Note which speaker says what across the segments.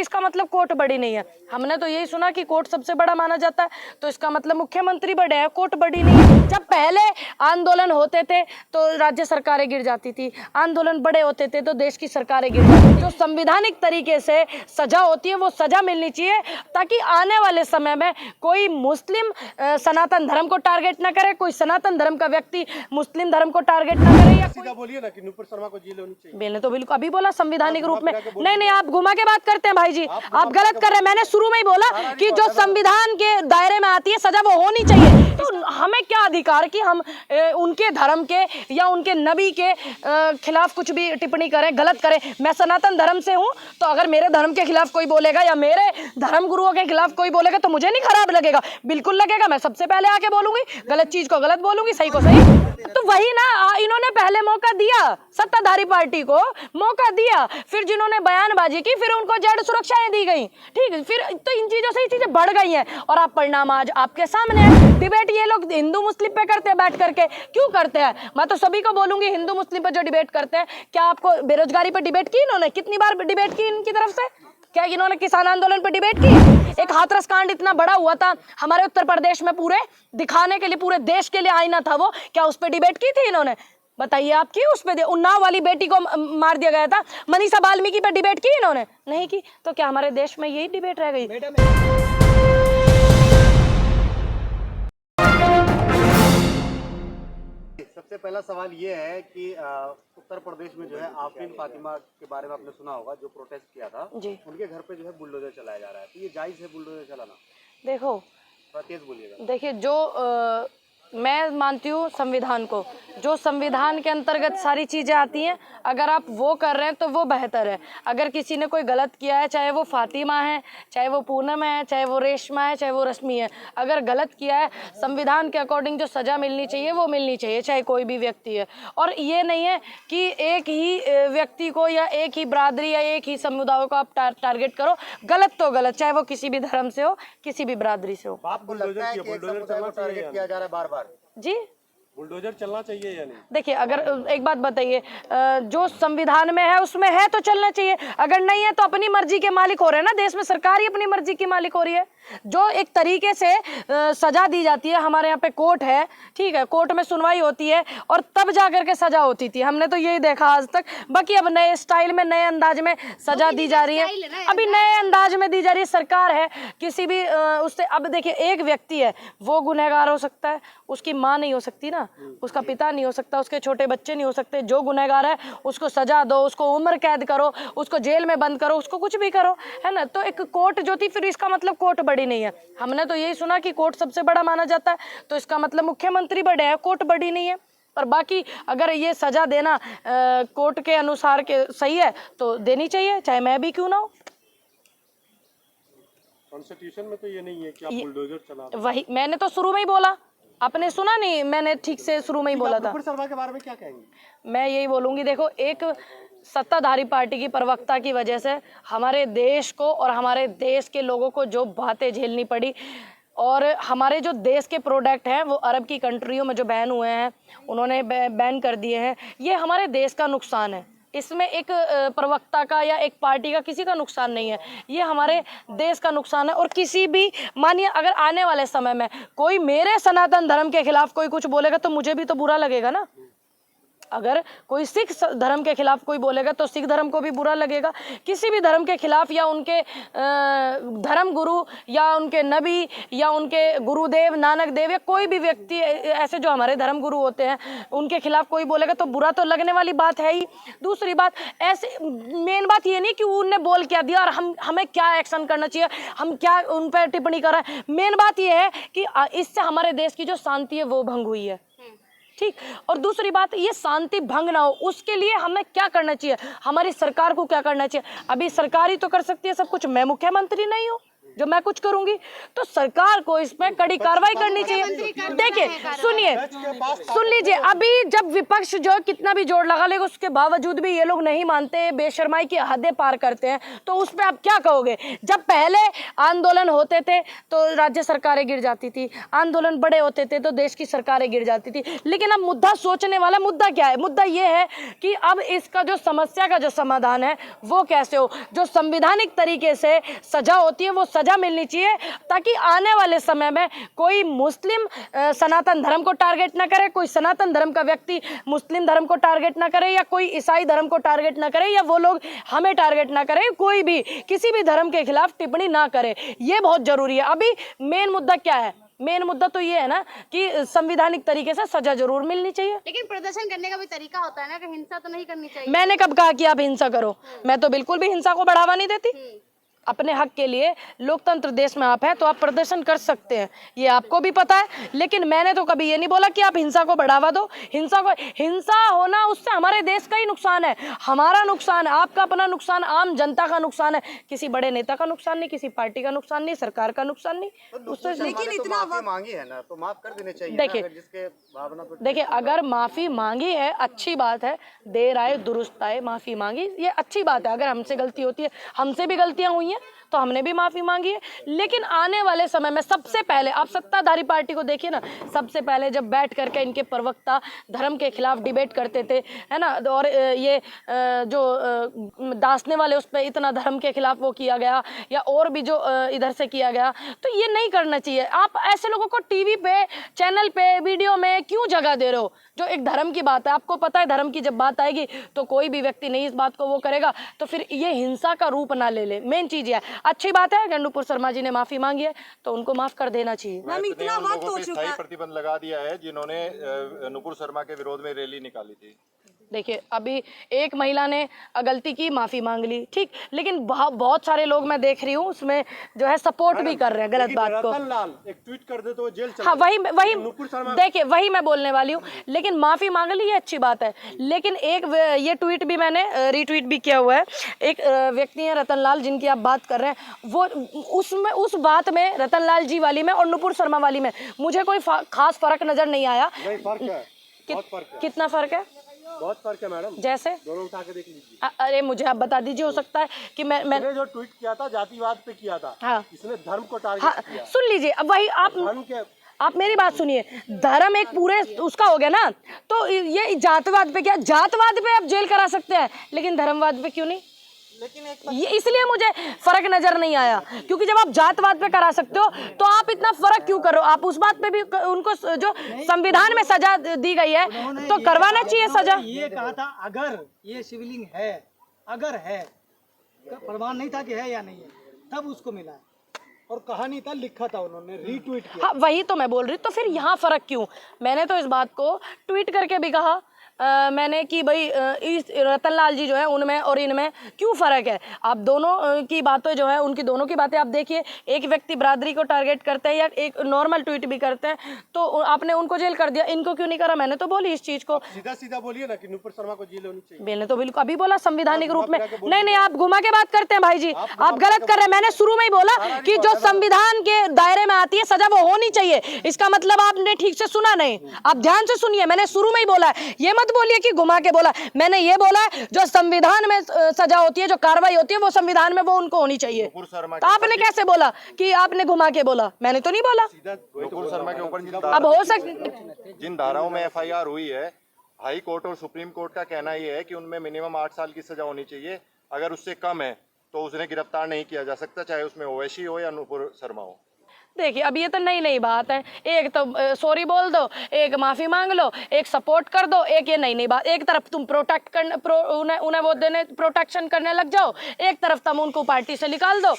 Speaker 1: इसका मतलब कोर्ट बड़ी नहीं है। हमने तो यही सुना कि कोर्ट सबसे बड़ा माना जाता है, तो इसका मतलब मुख्यमंत्री बड़े हैं, कोर्ट बड़ी नहीं है। जब पहले आंदोलन होते थे तो राज्य सरकारें गिर जाती थी, आंदोलन बड़े होते थे तो देश की सरकारें गिर जाती थी। जो संवैधानिक तरीके से सजा होती है वो सजा मिलनी चाहिए, ताकि आने वाले समय में कोई मुस्लिम सनातन धर्म को टारगेट ना करे, कोई सनातन धर्म का व्यक्ति मुस्लिम धर्म को टारगेट ना करे। या
Speaker 2: सीधा बोलिए ना कि नुपुर शर्मा को जेल होनी चाहिए।
Speaker 1: मैंने तो बिल्कुल अभी बोला संवैधानिक रूप में। नहीं, आप घुमा के बात करते हैं भाई जी, आप गलत कर रहे हैं। मैंने शुरू में ही बोला कि जो संविधान के दायरे में आती है सजा वो होनी चाहिए। तो हमें क्या अधिकार कि हम उनके धर्म के या उनके नबी के खिलाफ कुछ भी टिप्पणी करें, गलत करें। मैं सनातन धर्म से हूं, तो अगर मेरे धर्म के खिलाफ कोई बोलेगा या मेरे धर्म गुरुओं के खिलाफ कोई बोलेगा तो मुझे नहीं खराब लगेगा, बिल्कुल लगेगा। मैं सबसे पहले आके बोलूंगी, गलत चीज को गलत बोलूंगी, सही को सही। तो वही ना, इन्होंने पहले मौका दिया, सत्ताधारी पार्टी को मौका दिया, फिर जिन्होंने बयानबाजी की फिर उनको जेड सुरक्षाएं दी गई, ठीक है। फिर तो इन चीजों से ही चीजें बढ़ गई हैं और आप परिणाम आज आपके सामने है। डिबेट ये लोग हिंदू मुस्लिम पे करते हैं, बैठ करके क्यों करते हैं? मैं तो सभी को बोलूंगी, हिंदू मुस्लिम पे जो डिबेट करते हैं, क्या आपको बेरोजगारी पे डिबेट की इन्होंने? कितनी बार डिबेट की इनकी तरफ से? क्या इन्होंने किसान आंदोलन पे डिबेट की? एक हाथरस कांड इतना बड़ा हुआ था हमारे उत्तर प्रदेश में, पूरे दिखाने के लिए, पूरे देश के लिए आईना था वो, क्या उस पर डिबेट की थी इन्होंने? बताइए आप की उस पे? उन्नाव वाली बेटी को मार दिया गया था, मनीषा वाल्मीकि पे डिबेट की इन्होंने? नहीं की। तो क्या हमारे देश में यही डिबेट रह गई?
Speaker 2: सबसे पहला सवाल ये है कि उत्तर प्रदेश में जो है आफरीन फातिमा के बारे में आपने सुना होगा, जो प्रोटेस्ट किया था जी। उनके घर पे जो है बुलडोजर चलाया जा रहा है, तो ये जायज है बुलडोजर चलाना?
Speaker 1: देखो,
Speaker 2: थोड़ा तेज बोलिएगा।
Speaker 1: देखिए, जो मैं मानती हूँ संविधान को, जो संविधान के अंतर्गत सारी चीज़ें आती हैं, अगर आप वो कर रहे हैं तो वो बेहतर है। अगर किसी ने कोई गलत किया है, चाहे वो फातिमा है, चाहे वो पूनम है, चाहे वो रेशमा है, चाहे वो रश्मि है, अगर गलत किया है, संविधान के अकॉर्डिंग जो सज़ा मिलनी चाहिए वो मिलनी चाहिए, चाहे कोई भी व्यक्ति है। और ये नहीं है कि एक ही व्यक्ति को या एक ही बरादरी या एक ही समुदाय को आप टारगेट करो। गलत तो गलत, चाहे वो किसी भी धर्म से हो, किसी भी बरादरी से हो।
Speaker 2: आपको लगता है कि एक समुदाय को टारगेट किया जा रहा है बार बार?
Speaker 1: जी,
Speaker 2: बुलडोजर चलना चाहिए या नहीं?
Speaker 1: देखिए, अगर एक बात बताइए, जो संविधान में है उसमें है तो चलना चाहिए, अगर नहीं है तो अपनी मर्जी के मालिक हो रहे हैं ना। देश में सरकार ही अपनी मर्जी की मालिक हो रही है। जो एक तरीके से सजा दी जाती है, हमारे यहाँ पे कोर्ट है, ठीक है, कोर्ट में सुनवाई होती है और तब जा करके सजा होती थी। हमने तो यही देखा आज तक। बाकी अब नए स्टाइल में, नए अंदाज में सजा दी जा रही है, अभी नए अंदाज में दी जा रही है। सरकार है, किसी भी उससे, अब देखिए, एक व्यक्ति है वो गुनहगार हो सकता है, उसकी माँ नहीं हो सकती ना, उसका पिता नहीं हो सकता, उसके छोटे बच्चे नहीं हो सकते। जो गुनहगार है उसको सजा दो, उसको उम्र कैद करो, उसको जेल में बंद करो, उसको कुछ भी करो, है ना। तो एक कोर्ट जो थी, फिर इसका मतलब कोर्ट बड़ी नहीं है। हमने तो यही सुना कि कोर्ट सबसे बड़ा माना जाता है, तो इसका मतलब मुख्यमंत्री बड़े हैं, कोर्ट बड़ी नहीं है। पर बाकी अगर ये सजा देना कोर्ट के अनुसार के सही है तो देनी चाहिए, चाहे मैं भी क्यों ना हो।
Speaker 2: कॉन्स्टिट्यूशन में तो ये नहीं है कि आप बुलडोजर चला।
Speaker 1: वही मैंने तो शुरू में ही बोला, आपने सुना नहीं? मैंने ठीक से शुरू में ही बोला था।
Speaker 2: नुपुर शर्मा के बारे में क्या कहेंगे?
Speaker 1: मैं यही बोलूंगी, देखो, एक सत्ताधारी पार्टी की प्रवक्ता की वजह से हमारे देश को और हमारे देश के लोगों को जो बातें झेलनी पड़ी, और हमारे जो देश के प्रोडक्ट हैं वो अरब की कंट्रियों में जो बैन हुए हैं, उन्होंने बैन कर दिए हैं, ये हमारे देश का नुकसान है। इसमें एक प्रवक्ता का या एक पार्टी का किसी का नुकसान नहीं है, ये हमारे देश का नुकसान है। और किसी भी, मानिए अगर आने वाले समय में कोई मेरे सनातन धर्म के खिलाफ कोई कुछ बोलेगा तो मुझे भी तो बुरा लगेगा ना। अगर कोई सिख धर्म के खिलाफ कोई बोलेगा तो सिख धर्म को भी बुरा लगेगा। किसी भी धर्म के खिलाफ या उनके धर्म गुरु या उनके नबी या उनके गुरुदेव नानक देव या कोई भी व्यक्ति ऐसे जो हमारे धर्म गुरु होते हैं, उनके खिलाफ कोई बोलेगा तो बुरा तो लगने वाली बात है ही। दूसरी बात, ऐसे मेन बात ये नहीं कि उनने बोल क्या दिया और हमें क्या एक्शन करना चाहिए, हम क्या उन पर टिप्पणी कर रहे हैं। मेन बात ये है कि इससे हमारे देश की जो शांति है वो भंग हुई है, ठीक। और दूसरी बात, ये शांति भंग ना हो उसके लिए हमें क्या करना चाहिए, हमारी सरकार को क्या करना चाहिए। अभी सरकार ही तो कर सकती है सब कुछ, मैं मुख्यमंत्री नहीं हूँ, जो मैं कुछ करूंगी, तो सरकार को इस पे कड़ी कार्रवाई करनी चाहिए। देखिए सुनिए, सुन लीजिए, अभी जब विपक्ष जो कितना भी जोर लगा लेगा, उसके बावजूद भी ये लोग नहीं मानते, बेशर्माई की हदें पार करते हैं, तो उस पे आप क्या कहोगे? जब पहले आंदोलन होते थे तो राज्य सरकारें गिर जाती थी, आंदोलन बड़े होते थे तो देश की सरकारें गिर जाती थी, लेकिन अब मुद्दा सोचने वाला मुद्दा क्या है? मुद्दा ये है कि अब इसका जो समस्या का जो समाधान है वो कैसे हो, जो संवैधानिक तरीके से सजा होती है वो सजा मिलनी चाहिए, ताकि आने वाले समय में कोई मुस्लिम सनातन धर्म को टारगेट ना करे, कोई सनातन धर्म का व्यक्ति मुस्लिम धर्म को टारगेट ना करे, या कोई ईसाई धर्म को टारगेट ना करे, या वो लोग हमें टारगेट ना करे, कोई भी किसी भी धर्म के खिलाफ टिप्पणी ना करे। ये बहुत जरूरी है। अभी मेन मुद्दा क्या है? मेन मुद्दा तो ये है ना कि संवैधानिक तरीके से सजा जरूर मिलनी चाहिए।
Speaker 3: लेकिन प्रदर्शन करने का भी तरीका होता है ना, कि हिंसा तो नहीं करनी चाहिए।
Speaker 1: मैंने कब कहा कि आप हिंसा करो? मैं तो बिल्कुल भी हिंसा को बढ़ावा नहीं देती। अपने हक के लिए, लोकतंत्र देश में आप हैं तो आप प्रदर्शन कर सकते हैं, ये आपको भी पता है, लेकिन मैंने तो कभी ये नहीं बोला कि आप हिंसा को बढ़ावा दो। हिंसा होना उससे हमारे देश का ही नुकसान है, हमारा नुकसान है, आपका अपना नुकसान, आम जनता का नुकसान है, किसी बड़े नेता का नुकसान नहीं, किसी पार्टी का नुकसान नहीं, सरकार का नुकसान नहीं। उससे
Speaker 2: लेकिन इतना मांगी है ना, तो माफ कर देने चाहिए।
Speaker 1: देखिए,
Speaker 2: जिसके भावना तो
Speaker 1: देखिए, अगर माफी मांगी है अच्छी बात है, देर आए दुरुस्त आए, माफी मांगी ये अच्छी बात है। अगर हमसे गलती होती है, हमसे भी गलतियां हुई हैं तो हमने भी माफी मांगी है, लेकिन आने वाले समय में सबसे पहले आप सत्ताधारी पार्टी को देखिए ना, सबसे पहले जब बैठ करके इनके प्रवक्ता धर्म के खिलाफ डिबेट करते थे, है ना, और ये जो दासने वाले उस पर इतना धर्म के खिलाफ वो किया गया, या और भी जो इधर से किया गया, तो ये नहीं करना चाहिए। आप ऐसे लोगों को टीवी पे, चैनल पे, वीडियो में क्यों जगह दे रहे हो? जो एक धर्म की बात है, आपको पता है धर्म की जब बात आएगी तो कोई भी व्यक्ति नहीं इस बात को वो करेगा, तो फिर ये हिंसा का रूप ना ले। मेन चीज ये है। अच्छी बात है नुपुर शर्मा जी ने माफी मांगी है तो उनको माफ कर देना चाहिए।
Speaker 4: मैम इतना वक्त हो चुका है, प्रतिबंध लगा दिया है जिन्होंने नुपुर शर्मा के विरोध में रैली निकाली थी।
Speaker 1: देखिए, अभी एक महिला ने गलती की, माफी मांग ली, ठीक, लेकिन बहुत सारे लोग मैं देख रही हूँ उसमें जो है सपोर्ट भी कर रहे हैं गलत बात को।
Speaker 2: रतनलाल एक ट्वीट कर दे तो जेल चला।
Speaker 1: हाँ, वही देखिए, वही मैं बोलने वाली हूँ, लेकिन माफी मांग ली ये अच्छी बात है, लेकिन एक ये ट्वीट भी मैंने रीट्वीट भी किया हुआ है, एक व्यक्ति है रतनलाल जिनकी आप बात कर रहे हैं, वो उसमें उस बात में रतनलाल जी वाली में और नुपुर शर्मा वाली में मुझे कोई खास फर्क नजर नहीं आया।
Speaker 2: फर्क है, बहुत फर्क है।
Speaker 1: कितना फर्क है?
Speaker 2: बहुत फर्क है मैडम।
Speaker 1: जैसे
Speaker 2: दोनों उठा के देख लीजिए।
Speaker 1: अरे मुझे आप बता दीजिए, हो सकता है कि मैंने
Speaker 2: जो ट्वीट किया था जातिवाद पे किया था। हाँ, इसने धर्म को टारगेट किया।
Speaker 1: सुन लीजिए, अब वही आप मेरी बात सुनिए, धर्म एक पूरे उसका हो गया ना, तो ये जातवाद पे क्या, जातवाद पे आप जेल करा सकते हैं, लेकिन धर्मवाद पे क्यों नहीं? लेकिन ये इसलिए मुझे फर्क नजर नहीं आया, क्योंकि जब आप जातवाद पे करा सकते हो तो आप इतना फर्क क्यों करो? आप उस बात पे भी उनको जो संविधान में सजा दी गई है तो करवाना चाहिए सजा।
Speaker 5: ये कहा था अगर ये शिवलिंग है, अगर है, प्रमाण नहीं था कि है या नहीं है, तब उसको मिला है, और कहा नहीं था, लिखा था, उन्होंने रीट्वीट किया।
Speaker 1: हाँ, वही तो मैं बोल रही, तो फिर यहाँ फर्क क्यों? मैंने तो इस बात को ट्वीट करके भी कहा मैंने कि भाई इस रतनलाल जी जो है उनमें और इनमें क्यों फ़र्क है? आप दोनों की बातें जो है, उनकी दोनों की बातें आप देखिए, एक व्यक्ति बरादरी को टारगेट करते हैं या एक नॉर्मल ट्वीट भी करते हैं, तो आपने उनको जेल कर दिया, इनको क्यों नहीं करा? मैंने तो बोली इस चीज़ को,
Speaker 2: सीधा सीधा बोलिए ना कि नुपुर शर्मा को जेल होनी चाहिए।
Speaker 1: मैंने तो बिल्कुल अभी बोला संवैधानिक रूप में। नहीं, आप घुमा के बात करते हैं भाई जी, आप गलत कर रहे हैं। मैंने शुरू में ही बोला कि जो संविधान के दायरे में आती है सजा वो होनी चाहिए, इसका मतलब आपने ठीक से सुना नहीं, आप ध्यान से सुनिए। मैंने शुरू में ही बोला, ये मत बोलिए कि घुमा के बोला। मैंने ये बोला जो संविधान में सजा होती है, जो कार्रवाई होती है वो संविधान में वो उनको होनी चाहिए। तो आपने कैसे बोला कि आपने घुमा के बोला? मैंने तो नहीं बोला।
Speaker 4: नुपुर शर्मा के ऊपर
Speaker 1: अब हो सकता
Speaker 4: जिन धाराओं में एफआईआर हुई है, हाई कोर्ट और सुप्रीम कोर्ट का कहना ये है कि उनमें मिनिमम 8 साल की सजा होनी चाहिए, अगर उससे कम है तो उसे गिरफ्तार नहीं किया जा सकता, चाहे उसमें ओवैसी हो या नुपुर शर्मा हो।
Speaker 1: देखिए, अब ये तो नई बात है, एक तो सॉरी बोल दो, एक माफी मांग लो, एक सपोर्ट कर दो, एक ये नई बात। एक तरफ तुम उन्हें वो देने प्रोटेक्शन करने लग जाओ, एक तरफ तुम उनको पार्टी से निकाल दो।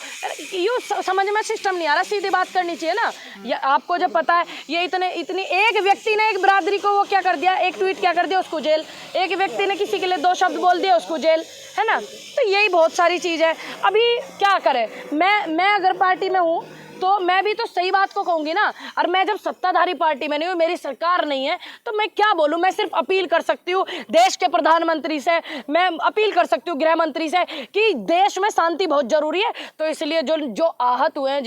Speaker 1: यूँ समझ में सिस्टम नहीं आ रहा, सीधी बात करनी चाहिए ना। ये आपको जब पता है ये इतनी एक व्यक्ति ने एक बरादरी को वो क्या कर दिया, एक ट्वीट क्या कर दिया, उसको जेल। एक व्यक्ति ने किसी के लिए 2 शब्द बोल दिया, उसको जेल, है ना। तो यही बहुत सारी चीज़ है। अभी क्या करें, मैं अगर पार्टी में हूँ तो मैं भी तो सही बात को कहूंगी ना। और मैं जब सत्ताधारी पार्टी में नहीं हूँ, मेरी सरकार नहीं है, तो मैं क्या बोलूँ। मैं सिर्फ अपील कर सकती हूँ देश के प्रधानमंत्री से, मैं अपील कर सकती हूँ गृह मंत्री से कि देश में शांति बहुत जरूरी है। तो इसलिए जो आहत हुए हैं,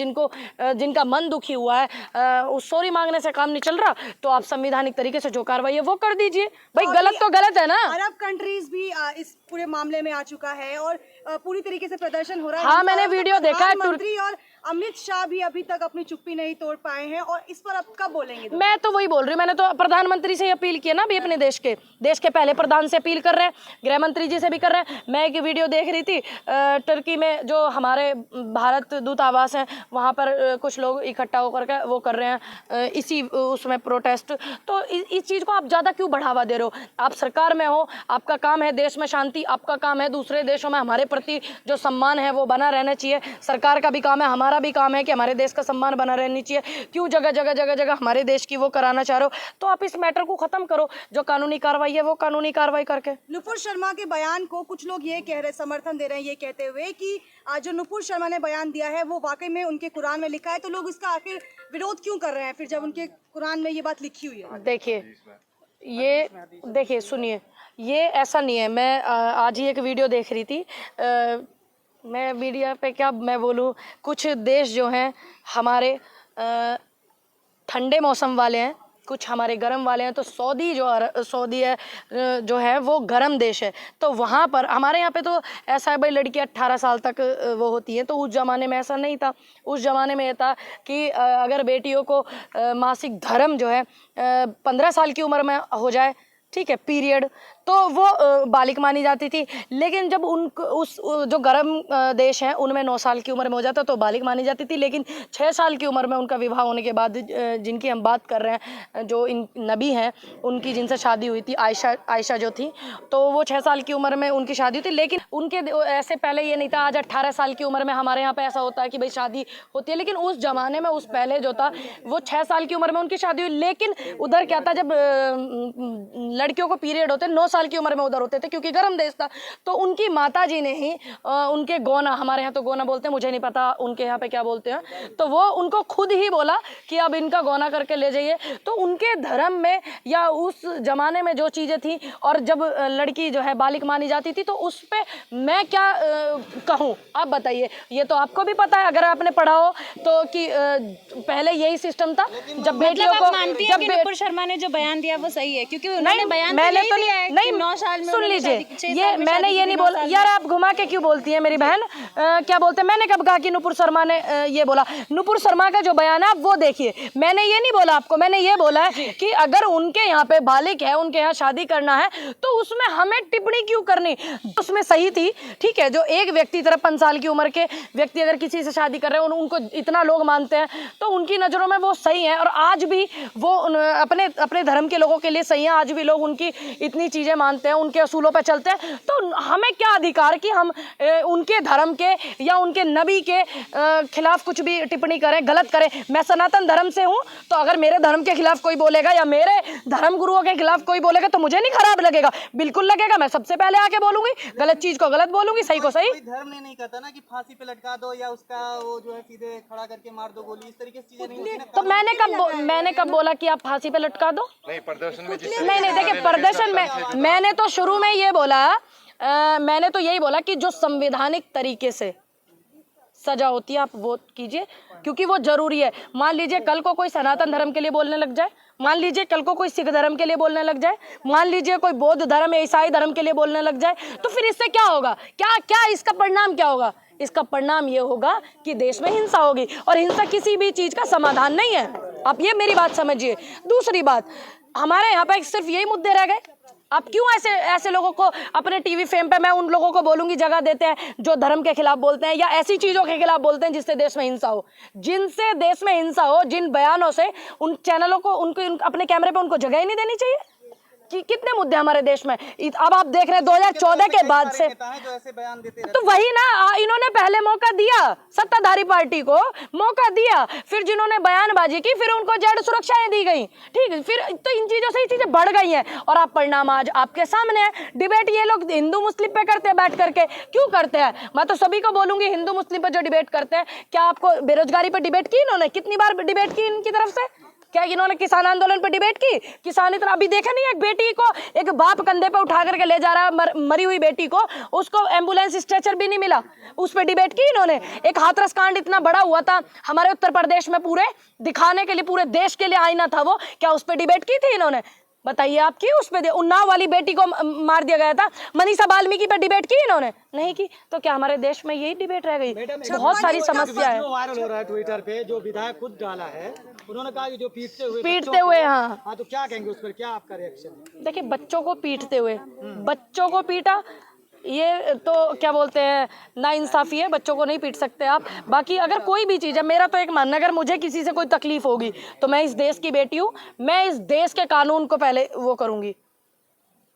Speaker 1: जिनका मन दुखी हुआ है, उस सॉरी मांगने से काम नहीं चल रहा। तो आप संवैधानिक तरीके से जो कार्रवाई है वो कर दीजिए भाई। गलत तो गलत है ना।
Speaker 6: अरब कंट्रीज भी इस पूरे मामले में आ चुका है और पूरी तरीके से प्रदर्शन हो रहा है।
Speaker 1: हाँ, मैंने वीडियो देखा है।
Speaker 6: प्रधानमंत्री और अमित शाह भी अभी तक अपनी चुप्पी नहीं तोड़ पाए हैं, और इस पर अब कब बोलेंगे?
Speaker 1: मैं तो वही बोल रही हूँ, मैंने तो प्रधानमंत्री से अपील की है ना अभी, अपने देश के पहले प्रधान से अपील कर रहे हैं, गृह मंत्री जी से भी कर रहे हैं। मैं एक वीडियो देख रही थी, टर्की में जो हमारे भारत दूतावास है वहाँ पर कुछ लोग इकट्ठा होकर के वो कर रहे हैं इसी उसमें प्रोटेस्ट। तो इस चीज़ को आप ज़्यादा क्यों बढ़ावा दे रहे हो? आप सरकार में हो, आपका काम है देश में शांति, आपका काम है दूसरे देशों में हमारे प्रति जो सम्मान है वो बना रहना चाहिए। सरकार का भी काम है, हमारा भी काम है कि हमारे देश का सम्मान बना रहनी चाहिए। क्यों जगह जगह हमारे देश की वो कराना चाह रहे हो? तो आप इस मैटर को खत्म करो, जो कानूनी कार्रवाई है वो कानूनी कार्रवाई करके।
Speaker 6: नुपुर शर्मा के बयान को कुछ लोग ये कह रहे, समर्थन दे रहे हैं ये कहते हुए कि जो नुपुर शर्मा ने बयान दिया है वो वाकई में उनके कुरान में लिखा है, तो लोग इसका आखिर विरोध क्यों कर रहे हैं फिर, जब उनके कुरान में ये बात लिखी हुई है?
Speaker 1: देखिए सुनिए, ये ऐसा नहीं है। मैं आज ही एक वीडियो देख रही थी, मैं मीडिया पे क्या मैं बोलूँ, कुछ देश जो हैं हमारे ठंडे मौसम वाले हैं, कुछ हमारे गर्म वाले हैं। तो सऊदी जो है वो गर्म देश है। तो वहाँ पर हमारे यहाँ पे तो ऐसा है भाई, लड़की 18 साल तक वो होती है। तो उस ज़माने में ऐसा नहीं था। उस ज़माने में ये था कि अगर बेटियों को मासिक धर्म जो है 15 साल की उम्र में हो जाए, ठीक है, पीरियड, तो वो बालिग मानी जाती थी। लेकिन जब उस जो गर्म देश हैं उनमें 9 साल की उम्र में हो जाता तो बालिग मानी जाती थी। लेकिन 6 साल की उम्र में उनका विवाह होने के बाद, जिनकी हम बात कर रहे हैं, जो इन नबी हैं उनकी जिनसे शादी हुई थी, आयशा जो थी, तो वो 6 साल की उम्र में उनकी शादी हुई थी। लेकिन उनके ऐसे पहले ये नहीं था। आज 18 साल की उम्र में हमारे यहाँ पे ऐसा होता है कि भाई शादी होती है। लेकिन उस ज़माने में, उस पहले जो था, वो 6 साल की उम्र में उनकी शादी हुई। लेकिन उधर क्या था, जब लड़कियों को पीरियड होते 9 साल की उम्र में उधर होते थे, क्योंकि गर्म देश था। तो उनकी माता जी ने ही उनके गोना, हमारे यहाँ तो गोना बोलते हैं, मुझे नहीं पता उनके यहाँ पे क्या बोलते हैं, तो वो उनको खुद ही बोला कि अब इनका गोना करके ले जाइए। तो उनके धर्म में या उस जमाने में जो चीज़ें थी, और जब लड़की जो है बालिग मानी जाती थी, तो उस पर मैं क्या कहूँ, आप बताइए। ये तो आपको भी पता है अगर आपने पढ़ा हो तो, कि पहले यही सिस्टम था। जब बेटियों को, जब
Speaker 7: नुपुर शर्मा ने जो बयान दिया वो सही है, क्योंकि उन्होंने बयान तो दिया है कि 9 साल में,
Speaker 1: सुन लीजिए, ये मैंने ये नहीं बोला यार, आप घुमा के क्यों बोलती हैं मेरी बहन? क्या बोलते हैं? मैंने कब कहा कि नुपुर शर्मा ने ये बोला? नुपुर शर्मा का जो बयान है आप वो देखिए। मैंने ये नहीं बोला आपको, मैंने ये बोला है कि अगर उनके यहाँ पे बालिग है, उनके यहाँ शादी करना है, तो उसमें हमें टिप्पणी क्यों करनी? उसमें सही थी, ठीक है। जो एक व्यक्ति 53 साल की उम्र के व्यक्ति अगर किसी से शादी कर रहे हैं, उनको इतना लोग मानते हैं, तो उनकी नज़रों में वो सही है। और आज भी वो अपने धर्म के लोगों के लिए सही है। आज भी लोग उनकी इतनी चीज़ें मानते हैं, उनके असूलों पर चलते हैं। तो हमें क्या अधिकार कि हम उनके धर्म के या उनके नबी के खिलाफ कुछ भी टिप्पणी करें, गलत करें? मैं सनातन धर्म से हूँ, तो अगर मेरे धर्म के खिलाफ कोई बोलेगा या मेरे धर्म गुरुओं के खिलाफ कोई बोलेगा तो मुझे नहीं खराब लगेगा, बिल्कुल लगेगा। मैं सबसे पहले आके बोलूंगी, गलत चीज को गलत बोलूंगी, सही को सही।
Speaker 5: कोई धर्म ने नहीं कहता ना कि फांसी पे लटका दो या उसका वो जो है सीधे खड़ा करके मार दो गोली, इस तरीके से चीजें नहीं होती ना।
Speaker 1: तो मैंने कब बोला कि आप फांसी पे लटका दो?
Speaker 4: नहीं, प्रदर्शन में
Speaker 1: नहीं, देखिए प्रदर्शन में मैंने तो शुरू में ये बोला, मैंने तो यही बोला कि जो संवैधानिक तरीके से सजा होती है आप वो कीजिए, क्योंकि वो जरूरी है। मान लीजिए कल को कोई सनातन धर्म के लिए बोलने लग जाए, मान लीजिए कल को कोई सिख धर्म के लिए बोलने लग जाए, मान लीजिए कोई बौद्ध धर्म या ईसाई धर्म के लिए बोलने लग जाए, तो फिर इससे क्या होगा? क्या इसका परिणाम क्या होगा? इसका परिणाम ये होगा कि देश में हिंसा होगी, और हिंसा किसी भी चीज का समाधान नहीं है। आप ये मेरी बात समझिए। दूसरी बात, हमारे यहाँ पे सिर्फ यही मुद्दे रह गए। आप क्यों ऐसे लोगों को अपने टीवी फेम पे, मैं उन लोगों को बोलूंगी, जगह देते हैं जो धर्म के खिलाफ बोलते हैं या ऐसी चीजों के खिलाफ बोलते हैं जिससे देश में हिंसा हो, जिनसे देश में हिंसा हो, जिन बयानों से उन चैनलों को, उनको अपने कैमरे पे उनको जगह ही नहीं देनी चाहिए। कितने मुद्दे हमारे देश में। अब आप देख रहे हैं 2014 के बाद से,
Speaker 5: जो ऐसे बयान देते
Speaker 1: तो वही ना, इन्होंने पहले मौका दिया, सत्ताधारी पार्टी को मौका दिया, फिर जिन्होंने बयानबाजी की फिर उनको जेड सुरक्षाएं दी गई, ठीक है, फिर तो इन चीजों से ही चीजें बढ़ गई हैं और आप परिणाम आज आपके सामने है। डिबेट ये लोग हिंदू मुस्लिम पे करते हैं बैठ करके, क्यों करते हैं? मैं तो सभी को बोलूंगी हिंदू मुस्लिम पे जो डिबेट करते हैं, क्या आपको बेरोजगारी पे डिबेट की इन्होंने? कितनी बार डिबेट की इनकी तरफ से? क्या इन्होंने किसान आंदोलन पर डिबेट की? किसान इतना अभी देखा नहीं, एक बेटी को एक बाप कंधे पे उठा करके ले जा रहा है, मरी हुई बेटी को, उसको एम्बुलेंस स्ट्रेचर भी नहीं मिला, उस पर डिबेट की इन्होंने। एक हाथरस कांड इतना बड़ा हुआ था हमारे उत्तर प्रदेश में, पूरे दिखाने के लिए, पूरे देश के लिए आईना था वो, क्या उस पर डिबेट की थी इन्होंने? बताइए आप की उस पे? उन्नाव वाली बेटी को मार दिया गया था, मनीषा वाल्मीकि पर डिबेट की इन्होंने? नहीं की। तो क्या हमारे देश में यही डिबेट रह गई? बहुत सारी समस्या है।
Speaker 5: जो वायरल हो रहा है ट्विटर पे, जो विधायक खुद डाला है, उन्होंने कहा कि जो पीटते
Speaker 1: हुए हाँ,
Speaker 5: तो क्या कहेंगे उस पर, क्या आपका रिएक्शन है?
Speaker 1: देखिए, बच्चों को पीटते हुए, बच्चों को पीटा, ये तो क्या बोलते हैं, नाइंसाफी है। बच्चों को नहीं पीट सकते आप। बाकी अगर कोई भी चीज़ है, मेरा तो एक मानना, अगर मुझे किसी से कोई तकलीफ होगी तो मैं इस देश की बेटी हूँ, मैं इस देश के कानून को पहले वो करूँगी।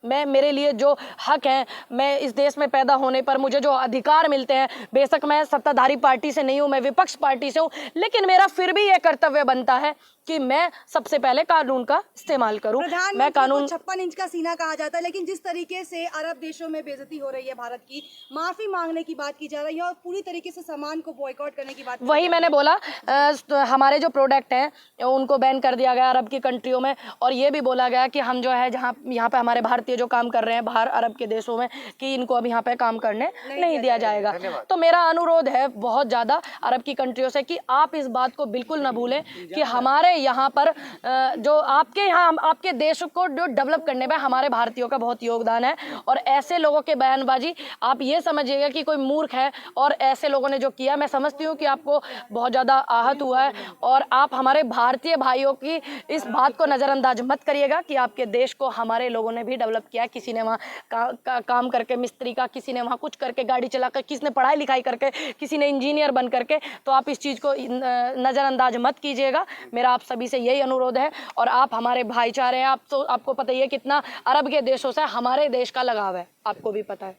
Speaker 1: मैं, मेरे लिए जो हक है, मैं इस देश में पैदा होने पर मुझे जो अधिकार मिलते हैं, बेशक मैं सत्ताधारी पार्टी से नहीं हूँ, मैं विपक्ष पार्टी से हूँ, लेकिन मेरा फिर भी ये कर्तव्य बनता है कि मैं सबसे पहले कानून का इस्तेमाल करूं। मैं कानून
Speaker 6: 56 इंच का सीना कहा जाता है, लेकिन जिस तरीके से अरब देशों में बेइज्जती हो रही है भारत की, माफी मांगने की बात की जा रही है और पूरी तरीके से सामान को बॉयकॉट करने की बात,
Speaker 1: वही मैंने बोला, हमारे जो प्रोडक्ट हैं उनको बैन कर दिया गया अरब की कंट्रियों में, और ये भी बोला गया कि हम जो है जहाँ यहाँ पे हमारे भारतीय जो काम कर रहे हैं बाहर अरब के देशों में, कि इनको अब यहाँ पे काम करने नहीं दिया जाएगा। तो मेरा अनुरोध है बहुत ज़्यादा अरब की कंट्रियों से कि आप इस बात को बिल्कुल न भूलें कि हमारे यहाँ पर जो आपके यहाँ, आपके देश को जो डेवलप करने में हमारे भारतीयों का बहुत योगदान है। और ऐसे लोगों के बयानबाजी, आप ये समझिएगा कि कोई मूर्ख है और ऐसे लोगों ने जो किया, मैं समझती हूँ कि आपको बहुत ज़्यादा आहत हुआ है, और आप हमारे भारतीय भाइयों की इस बात को नज़रअंदाज मत करिएगा कि आपके देश को हमारे लोगों ने भी डेवलप किया है। किसी ने वहाँ काम करके, मिस्त्री का, किसी ने वहाँ कुछ करके, गाड़ी चला कर, किसी ने पढ़ाई लिखाई करके, किसी ने इंजीनियर बन करके। तो आप इस चीज़ को नज़रअंदाज मत कीजिएगा, मेरा आप सभी से यही अनुरोध है। और आप हमारे भाईचारे हैं, आप तो, आपको पता ही है कितना अरब के देशों से हमारे देश का लगाव है, आपको भी पता है।